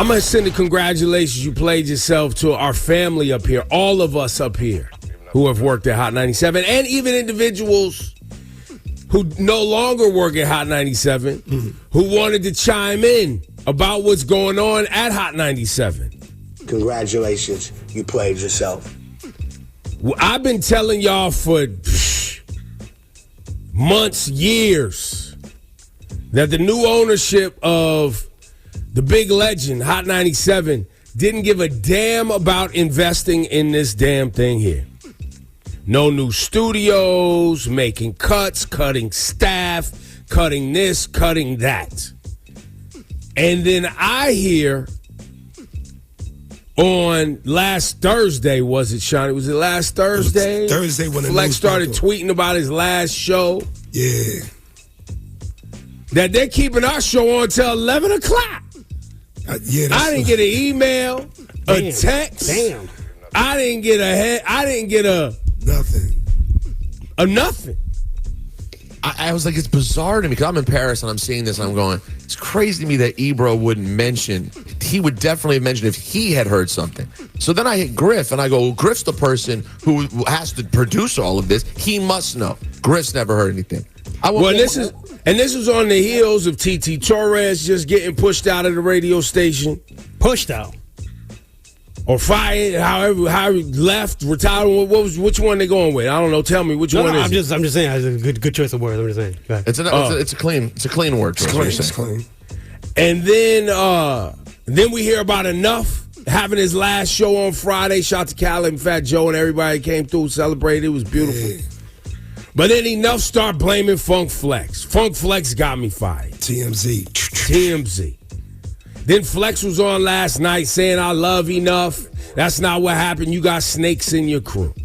I'm going to send a congratulations. You played yourself to our family up here, all of us up here who have worked at Hot 97, and even individuals who no longer work at Hot 97 who wanted to chime in about what's going on at Hot 97. Congratulations. You played yourself. I've been telling y'all for months, years, that the new ownership of the big legend, Hot 97, didn't give a damn about investing in this damn thing here. No new studios, making cuts, cutting staff, cutting this, cutting that. And then I hear on last Thursday, was it, Shawnee? Was it last Thursday? Thursday when Flex started tweeting about his last show. Yeah. That they're keeping our show on till 11 o'clock. I didn't get an email, a text. Damn. I didn't get a nothing. A nothing. I was like, it's bizarre to me because I'm in Paris and I'm seeing this and I'm going, it's crazy to me that Ebro wouldn't mention. He would definitely have mentioned if he had heard something. So then I hit Griff and I go, well, Griff's the person who has to produce all of this. He must know. Griff's never heard anything. This is on the heels of T.T. Torres just getting pushed out of the radio station. Pushed out. Or fired, however he left, retired. Which one they going with? I don't know. Tell me which one is I'm just saying. It's a good choice of words. I'm just saying. It's a clean word. It's clean. And then we hear about Enuff having his last show on Friday. Shout to Khaled and Fat Joe and everybody came through, celebrated. It was beautiful. Yeah. But then Enuff start blaming Funk Flex. Funk Flex got me fired. TMZ. Then Flex was on last night saying, I love Enuff. That's not what happened. You got snakes in your crew.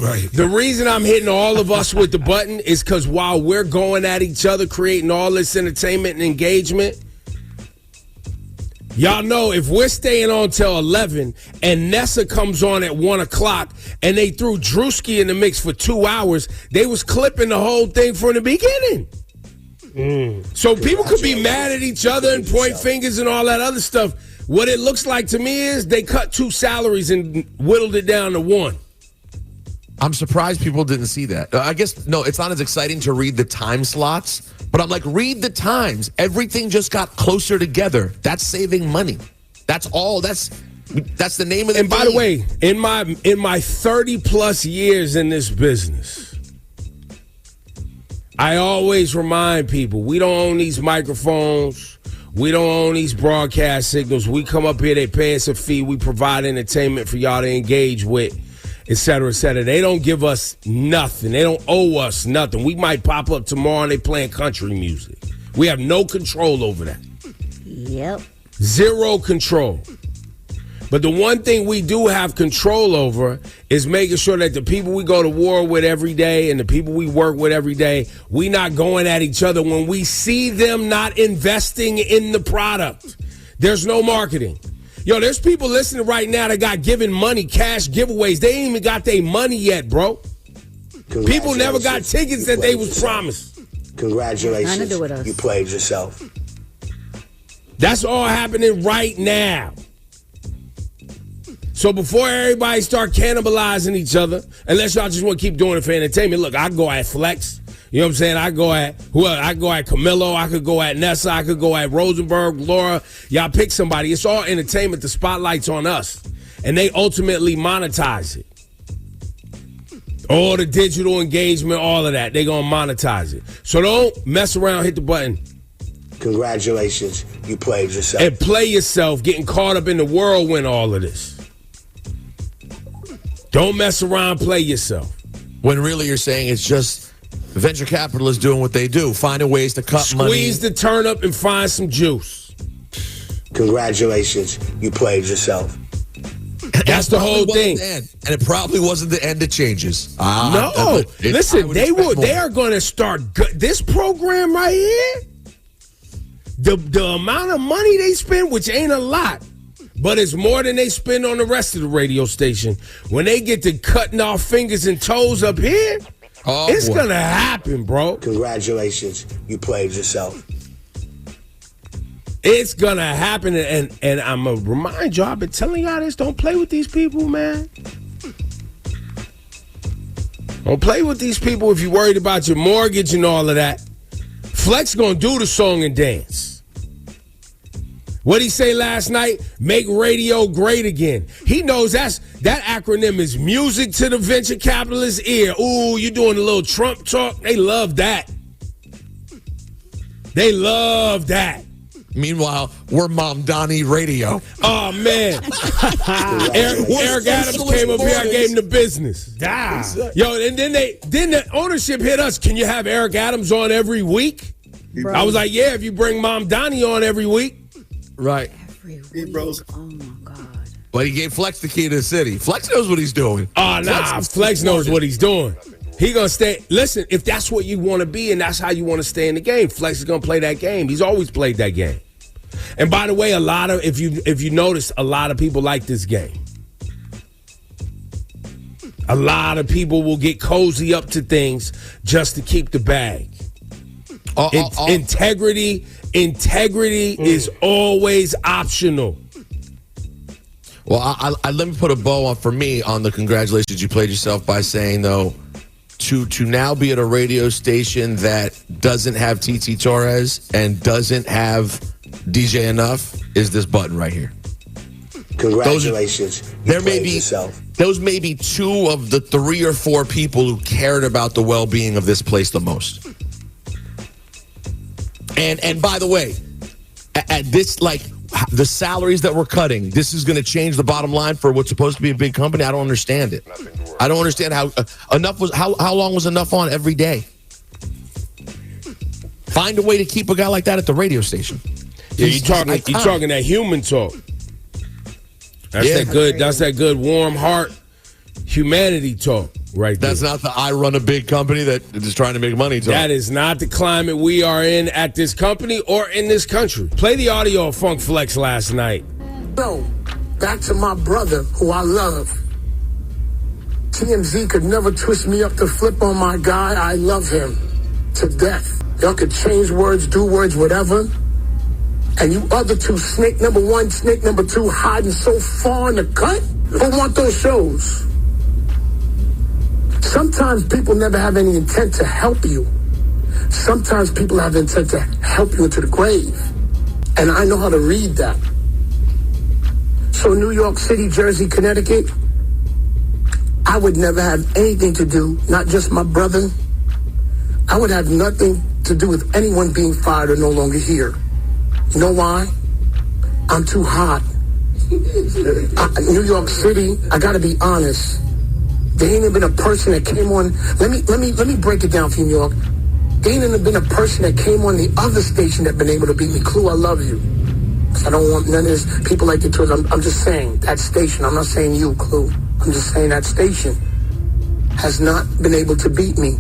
Right. The reason I'm hitting all of us with the button is because while we're going at each other, creating all this entertainment and engagement, y'all know if we're staying on till 11 and Nessa comes on at 1 o'clock and they threw Drewski in the mix for 2 hours, they was clipping the whole thing from the beginning. So people could be mad at each other and point fingers and all that other stuff. What it looks like to me is they cut 2 salaries and whittled it down to 1. I'm surprised people didn't see that. I guess, no, it's not as exciting to read the time slots, but I'm like, read the times. Everything just got closer together. That's saving money. That's all. That's the name of the And by the way, in my 30 plus years in this business, I always remind people, we don't own these microphones. We don't own these broadcast signals. We come up here, they pay us a fee. We provide entertainment for y'all to engage with, et cetera, et cetera. They don't give us nothing. They don't owe us nothing. We might pop up tomorrow and they playing country music. We have no control over that. Yep. Zero control. But the one thing we do have control over is making sure that the people we go to war with every day and the people we work with every day, we not going at each other when we see them not investing in the product. There's no marketing. Yo, there's people listening right now that got given money, cash giveaways. They ain't even got their money yet, bro. People never got tickets that they was promised. Congratulations. Nothing to do with us. You played yourself. That's all happening right now. So before everybody start cannibalizing each other, unless y'all just want to keep doing it for entertainment, look, I go at Flex. You know what I'm saying? I go at Camilo. I could go at Nessa. I could go at Rosenberg, Laura. Y'all pick somebody. It's all entertainment. The spotlight's on us. And they ultimately monetize it. All the digital engagement, all of that. They going to monetize it. So don't mess around, hit the button. Congratulations. You played yourself. And play yourself, getting caught up in the whirlwind, all of this. Don't mess around, play yourself. When really you're saying it's just venture capitalists doing what they do, finding ways to cut money. Squeeze the turnip and find some juice. Congratulations. You played yourself. That's the whole thing. And it probably wasn't the end of changes. Listen, they are going to start this program right here. The amount of money they spend, which ain't a lot, but it's more than they spend on the rest of the radio station. When they get to cutting off fingers and toes up here, it's going to happen, bro. Congratulations. You played yourself. It's gonna happen, and I'm gonna remind y'all. I've been telling y'all this. Don't play with these people, man. Don't play with these people if you're worried about your mortgage and all of that. Flex gonna do the song and dance. What'd he say last night? Make radio great again. He knows that acronym is music to the venture capitalist's ear. Ooh, you doing a little Trump talk? They love that. They love that. Meanwhile, we're Mom Donnie Radio. Oh, man. Eric Adams came up here. I gave him the business. Yo, and then the ownership hit us. Can you have Eric Adams on every week? I was like, yeah, if you bring Mom Donnie on every week. Right. Every week. Oh, my God. But he gave Flex the key to the city. Flex knows what he's doing. Oh, nah. Flex knows what he's doing. He gonna stay. Listen, if that's what you want to be and that's how you want to stay in the game, Flex is gonna play that game. He's always played that game. And by the way, if you notice, a lot of people like this game. A lot of people will get cozy up to things just to keep the bag. Integrity is always optional. Well, I let me put a bow on for me on the congratulations you played yourself by saying though, to now be at a radio station that doesn't have TT Torres and doesn't have DJ Enuff is this button right here. Congratulations. Those may be two of the 3 or 4 people who cared about the well-being of this place the most. And by the way, at this, like, the salaries that we're cutting, this is going to change the bottom line for what's supposed to be a big company. I don't understand it. I don't understand how how long was Enuff on every day? Find a way to keep a guy like that at the radio station. Yeah, you talking that human talk. That's that good warm heart humanity talk right there. That's not the I run a big company that is trying to make money talk. That is not the climate we are in at this company or in this country. Play the audio of Funk Flex last night. So, back to my brother who I love. TMZ could never twist me up to flip on my guy. I love him to death. Y'all could change words, do words, whatever. And you other two, snake number 1, snake number 2, hiding so far in the cut. Who want those shows? Sometimes people never have any intent to help you. Sometimes people have intent to help you into the grave. And I know how to read that. So New York City, Jersey, Connecticut, I would never have anything to do, not just my brother. I would have nothing to do with anyone being fired or no longer here. You know why? I'm too hot. New York City, I gotta be honest. There ain't even been a person that came on. Let me break it down for you, New York. There ain't even been a person that came on the other station that been able to beat me. Clue, I love you. I don't want none of this people like the tours. I'm just saying that station. I'm not saying you, Clue. I'm just saying that station has not been able to beat me.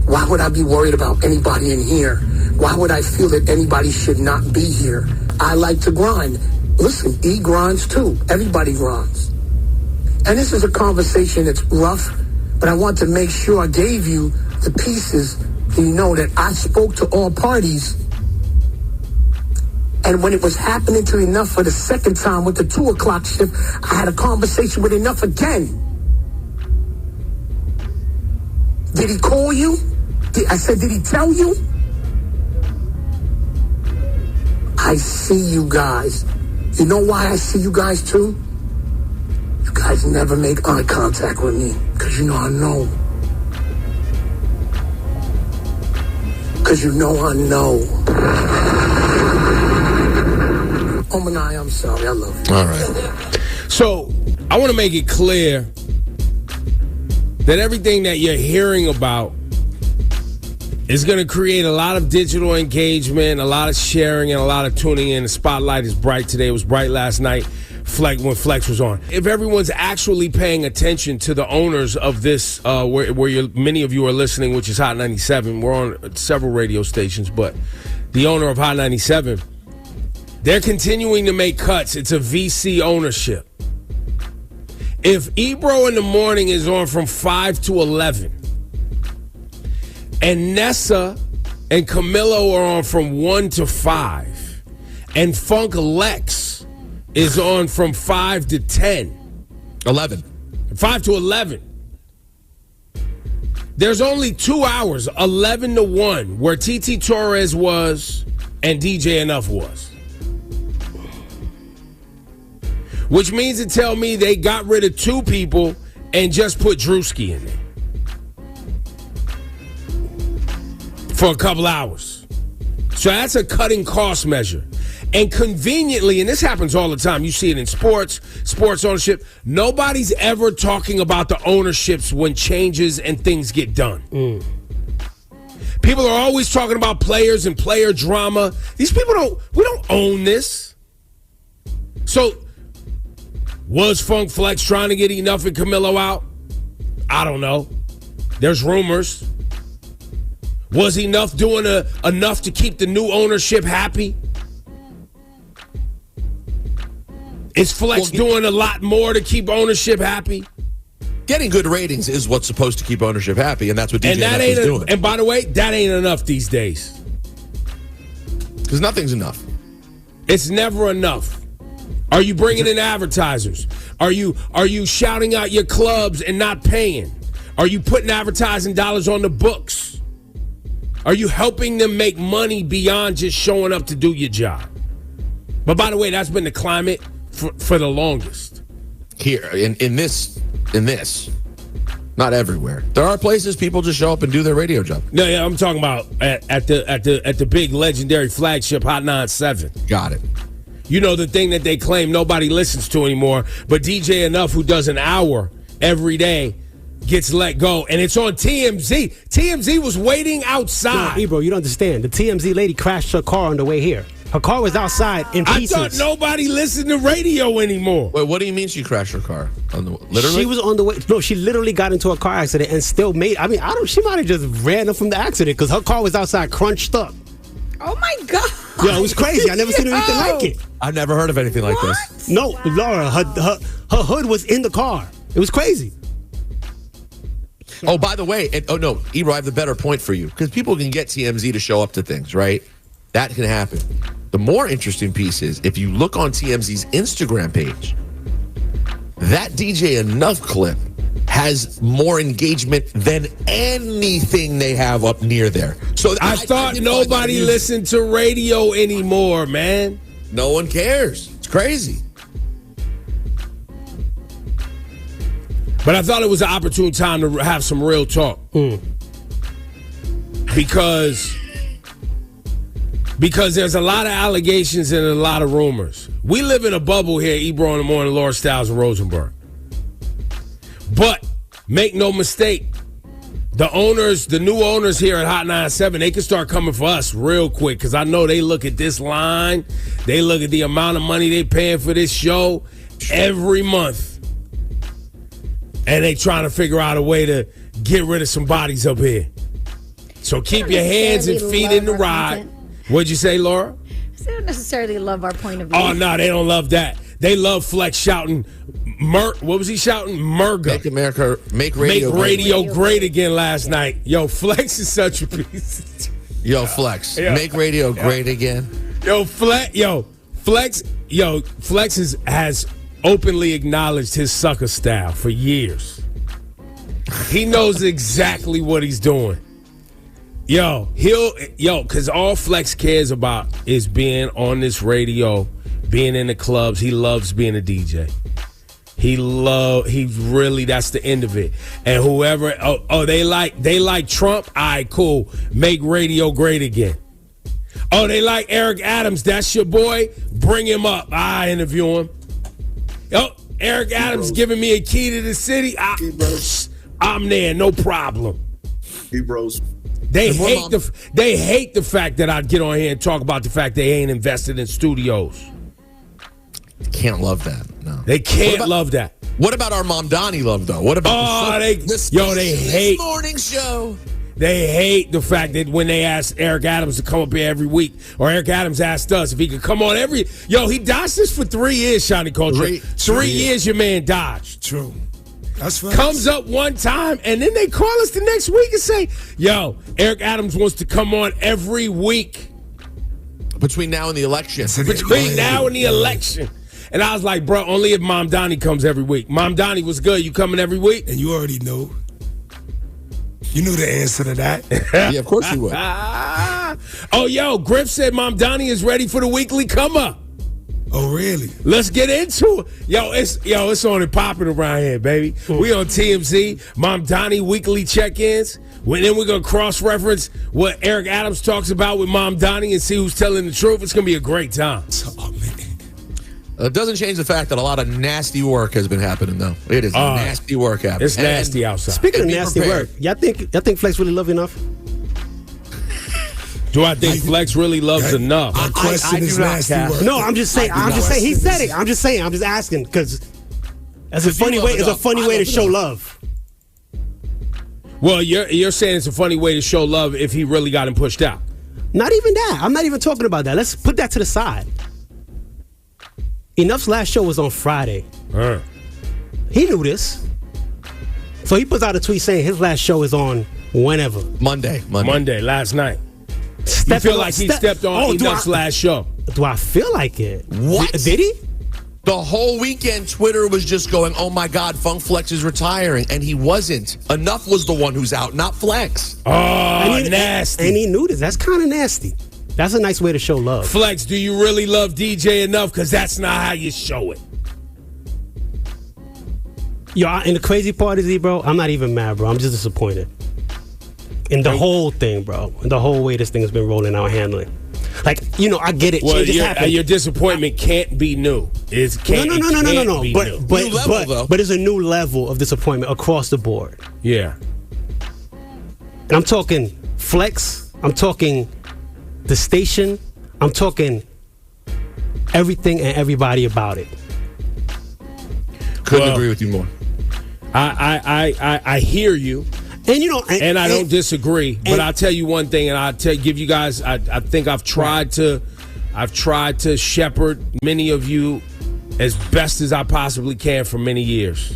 Why would I be worried about anybody in here? Why would I feel that anybody should not be here? I like to grind. Listen, E grinds too. Everybody grinds. And this is a conversation that's rough, but I want to make sure I gave you the pieces so you know that I spoke to all parties. And when it was happening to Enuff for the second time with the 2 o'clock shift, I had a conversation with Enuff again. Did he call you? I said, did he tell you? I see you guys. You know why I see you guys too? You guys never make eye contact with me because you know I know. Because you know I know. Oh, Manai, I'm sorry. I love you. All right. So I want to make it clear that everything that you're hearing about is going to create a lot of digital engagement, a lot of sharing, and a lot of tuning in. The spotlight is bright today. It was bright last night when Flex was on. If everyone's actually paying attention to the owners of this, where many of you are listening, which is Hot 97. We're on several radio stations, but the owner of Hot 97, they're continuing to make cuts. It's a VC ownership. If Ebro in the morning is on from 5 to 11, and Nessa and Camilo are on from 1 to 5, and Funk Lex is on from 5 to 10. 11. 5 to 11. There's only 2 hours, 11 to 1, where TT Torres was and DJ Enuff was. Which means to tell me they got rid of 2 people and just put Drewski in there for a couple hours. So that's a cutting cost measure. And conveniently, and this happens all the time, you see it in sports ownership, nobody's ever talking about the ownerships when changes and things get done. People are always talking about players and player drama. These people we don't own this. So, was Funk Flex trying to get Enuff and Camilo out? I don't know. There's rumors. Was Enuff doing enough to keep the new ownership happy? Is Flex doing a lot more to keep ownership happy? Getting good ratings is what's supposed to keep ownership happy, and that's what DJ Enuff is doing. And by the way, that ain't enough these days. Because nothing's enough. It's never enough. Are you bringing in advertisers? Are you shouting out your clubs and not paying? Are you putting advertising dollars on the books? Are you helping them make money beyond just showing up to do your job? But by the way, that's been the climate for the longest. Here, in this, not everywhere. There are places people just show up and do their radio job. No, yeah, I'm talking about at the big legendary flagship Hot 97. Got it. You know, the thing that they claim nobody listens to anymore, but DJ Enuff, who does an hour every day, gets let go, and it's on TMZ. TMZ was waiting outside. No, Ebro, you don't understand. The TMZ lady crashed her car on the way here. Her car was outside in pieces. I thought nobody listened to radio anymore. Wait, what do you mean she crashed her car? Literally? She was on the way. No, she literally got into a car accident and still made. I mean, she might have just ran up from the accident because her car was outside crunched up. Oh my God. Yo, it was crazy. I never seen anything like it. I've never heard of anything like this. No, Laura, her hood was in the car. It was crazy. Oh, by the way, Ebro, I have the better point for you because people can get TMZ to show up to things, right? That can happen. The more interesting piece is if you look on TMZ's Instagram page, that DJ Enuff clip has more engagement than anything they have up near there. So I thought nobody listened to radio anymore, man. No one cares. It's crazy. But I thought it was an opportune time to have some real talk. Because there's a lot of allegations and a lot of rumors. We live in a bubble here, Ebro in the Morning, Laura Stiles, and Rosenberg. But make no mistake, the new owners here at Hot 97, they can start coming for us real quick because I know they look at this line, they look at the amount of money they paying for this show every month, and they trying to figure out a way to get rid of some bodies up here. So keep your hands and feet in the ride. What'd you say, Laura? They don't necessarily love our point of view. Oh, no, they don't love that. They love Flex shouting, what was he shouting? Murga. Make radio great again last night. Yo, Flex is such a piece. Yo, Flex. Yeah. Make radio great again. Flex has openly acknowledged his sucker style for years. He knows exactly what he's doing. Because all Flex cares about is being on this radio, being in the clubs. He loves being a DJ. That's the end of it. And whoever, they like Trump. All right, cool. Make radio great again. Oh, they like Eric Adams. That's your boy. Bring him up. I interview him. Oh, Eric Adams giving me a key to the city. I'm there, no problem. Hebrews. They hate the fact that I get on here and talk about the fact they ain't invested in studios. Can't love that. No, they can't love that. What about our Mamdani love though? What about they hate morning show. They hate the fact that when they ask Eric Adams to come up here every week, or Eric Adams asked us if he could come on he dodged this for 3 years, Shiny Culture. 3 years your man dodged. True. That's right. Comes up one time, and then they call us the next week and say, Eric Adams wants to come on every week. Between now and the election. Between now and the election. And I was like, bro, only if Mom Donnie comes every week. Mom Donnie was good. You coming every week? And you already know. You knew the answer to that. Yeah, of course you would. Oh, yo, Griff said Mom Donnie is ready for the weekly come up. Oh, really? Let's get into it. It's on and popping around here, baby. We on TMZ, Mom Donnie weekly check-ins. Then we're going to cross-reference what Eric Adams talks about with Mom Donnie and see who's telling the truth. It's going to be a great time. Oh, man. It doesn't change the fact that a lot of nasty work has been happening, though. It is nasty work happening. It's nasty outside. Speaking of be nasty prepared. work, y'all think Flex really love Enuff? Do I think Flex really loves Enuff? My question is nasty work. No, I'm just saying. He said it. I'm just saying. I'm just asking because it's a funny way. It's a funny way to show love. Well, you're saying it's a funny way to show love if he really got him pushed out. Not even that. I'm not even talking about that. Let's put that to the side. Enuff's last show was on Friday. He knew this. So he puts out a tweet saying his last show is on whenever. Monday, last night. You feel like he stepped on Enuff's last show? Do I feel like it? What? Did he? The whole weekend, Twitter was just going, oh my God, Funk Flex is retiring. And he wasn't. Enuff was the one who's out, not Flex. Oh, nasty. And he knew this. That's kind of nasty. That's a nice way to show love. Flex, do you really love DJ Enuff? Because that's not how you show it. Yo, and the crazy part is, bro, I'm not even mad, bro. I'm just disappointed. In the whole thing, bro. In the whole way this thing has been rolling out, handling. Like, I get it. Well, Changes happen. your disappointment can't be new. No. But it's a new level of disappointment across the board. Yeah. And I'm talking Flex. I'm talking the station. I'm talking everything and everybody about it. Couldn't agree with you more. I hear you. And I don't disagree, but I'll tell you one thing, and I'll give you guys. I think I've tried to shepherd many of you as best as I possibly can for many years.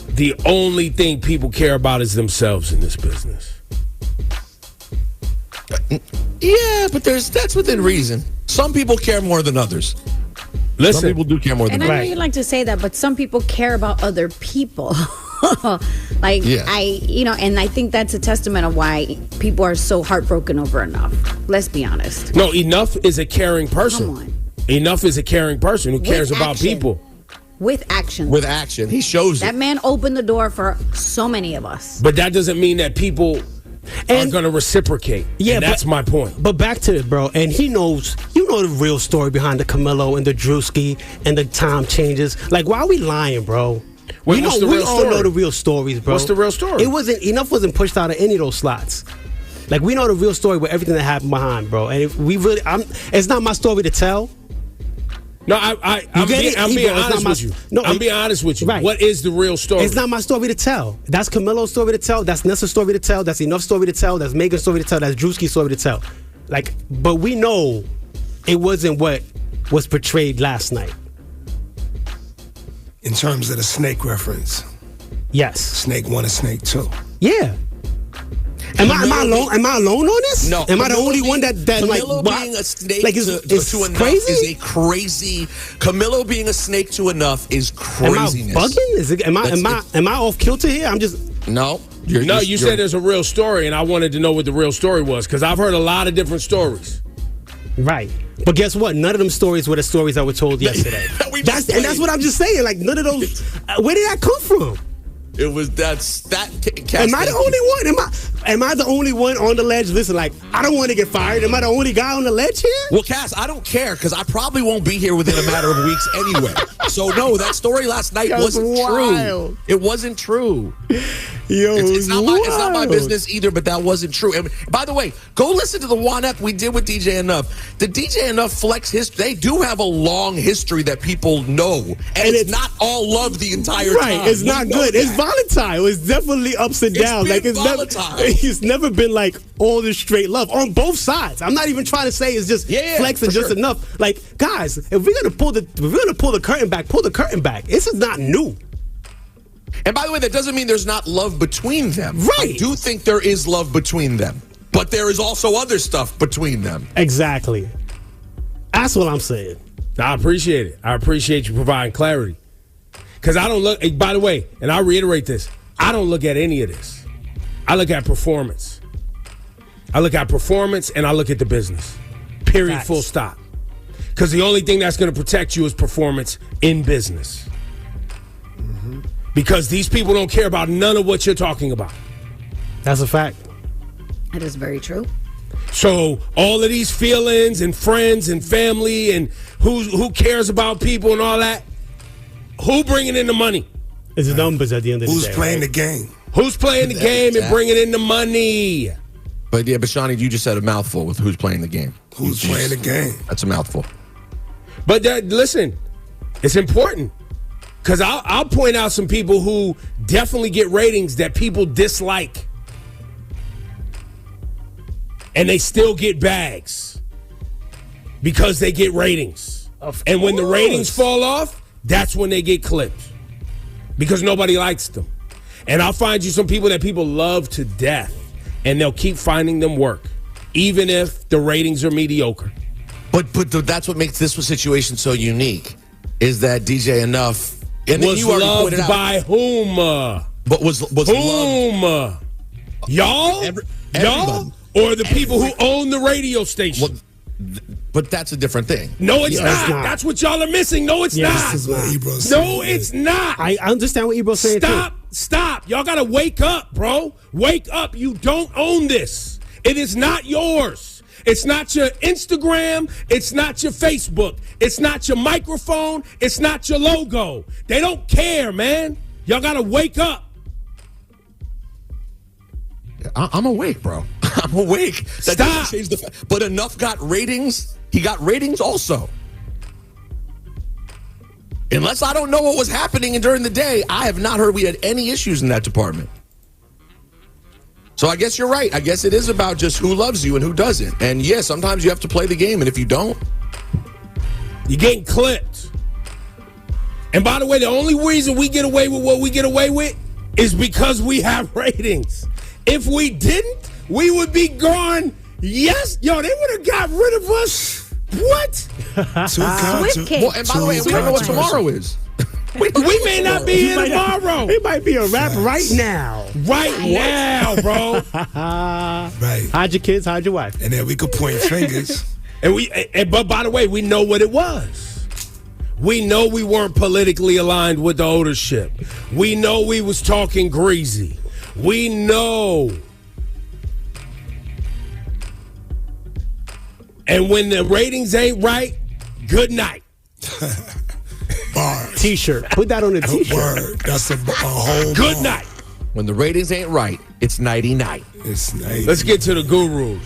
The only thing people care about is themselves in this business. Yeah, but that's within reason. Some people care more than others. Listen, some people do care more than And others. I know you like to say that, but some people care about other people. And I think that's a testament of why people are so heartbroken over Enuff. Let's be honest. No, Enuff is a caring person. Come on. Enuff is a caring person who cares about action. people. With action. With action. He shows That it. man opened the door for so many of us. But that doesn't mean that people are going to reciprocate. Yeah, and that's my point. But back to it, bro. And he knows, the real story behind the Camilo and the Drewski and the time changes. Like, why are we lying, bro? Wait, what's the real we all story? know the real stories, bro. What's the real story? Enuff wasn't pushed out of any of those slots. Like, we know the real story with everything that happened behind, bro. And if we really, it's not my story to tell. No, I'm being honest with you. No, I'm being honest with you. Right. What is the real story? It's not my story to tell. That's Camilo's story to tell. That's Nessa's story to tell. That's Enuff's story to tell. That's Megan's story to tell. That's Drewski's story to tell. Like, but we know it wasn't what was portrayed last night. In terms of the snake reference, Yes. Snake 1 and Snake 2. Yeah. Am I alone? Am I alone on this? No. Am I the only one that Camilo like being a snake like to Enuff crazy? is a crazy. Camilo being a snake to Enuff is craziness. Am I bugging? Am I off kilter here? I'm just No. You said there's a real story, and I wanted to know what the real story was because I've heard a lot of different stories. right. But guess what? None of them stories were the stories that were told yesterday. That's what I'm just saying. Like none of those. Where did that come from? It was that. Am I the only one? Am I the only one on the ledge? Listen, like I don't want to get fired. Am I the only guy on the ledge here? Well, Cass, I don't care because I probably won't be here within a matter of weeks anyway. So no, that story last night That's wasn't wild. true. It wasn't true. Yo, It's not my business either, but that wasn't true. And by the way, go listen to the one-up we did with DJ Enuff. The DJ Enuff Flex history, they do have a long history that people know. And it's not all love the entire time. Right, it's not good. It's volatile. It's definitely ups and downs. been It's volatile. It's never been like all this straight love on both sides. I'm not even trying to say it's just Flex and just enough. Like, guys, if we're gonna pull the curtain back, pull the curtain back. This is not new. And by the way, that doesn't mean there's not love between them. Right. I do think there is love between them. But there is also other stuff between them. Exactly. That's what I'm saying. I appreciate it. I appreciate you providing clarity. Because I don't look, by the way, and I'll reiterate this, I don't look at any of this. I look at performance. I look at performance and I look at the business. Period, Facts. full stop. Because the only thing that's going to protect you is performance in business. Because these people don't care about none of what you're talking about. That's a fact. That is very true. So all of these feelings and friends and family and who cares about people and all that, who bringing in the money? It's the numbers at the end of the day. Who's playing right? the game? Who's playing the game and bringing in the money? But Shawnee, you just said a mouthful with who's playing the game. Who's playing the game? That's a mouthful. But listen, it's important. Because I'll point out some people who definitely get ratings that people dislike. And they still get bags. Because they get ratings. And when the ratings fall off, that's when they get clipped. Because nobody likes them. And I'll find you some people that people love to death. And they'll keep finding them work. Even if the ratings are mediocre. But that's what makes this situation so unique. Is that DJ Enuff and was you already loved pointed out, by whom? But was loved. Whom? Y'all? Y'all? Everybody. Or the people who own the radio station? Well, but that's a different thing. No, it's Yeah, not. it's not. That's what y'all are missing. No, it's Yeah, not. This is what Ebro's No, saying. it's not. I understand what Ebro's saying too. Stop. Y'all got to wake up, bro. Wake up. You don't own this. It is not yours. It's not your Instagram. It's not your Facebook. It's not your microphone. It's not your logo. They don't care, man. Y'all got to wake up. I'm awake, bro. I'm awake. That Stop. doesn't change the fact. But Enuff got ratings. He got ratings also. Unless I don't know what was happening during the day, I have not heard we had any issues in that department. So I guess you're right. I guess it is about just who loves you and who doesn't. And yeah, sometimes you have to play the game. And if you don't, you're getting clipped. And by the way, the only reason we get away with what we get away with is because we have ratings. If we didn't, we would be gone. Yes, they would have got rid of us. What? Swift cake. well, and by the way, we don't know what tomorrow is. We may not be here tomorrow. He might be a rap right now. Right now, bro. Right. Hide your kids, hide your wife. And then we could point fingers. But by the way, we know what it was. We know we weren't politically aligned with the ownership. We know we was talking greasy. We know. And when the ratings ain't right, good night. Bars. T-shirt. Put that on a T-shirt. Word. That's a whole Good bar. night. When the ratings ain't right, it's nighty-night. It's nice. Let's get to the gurus.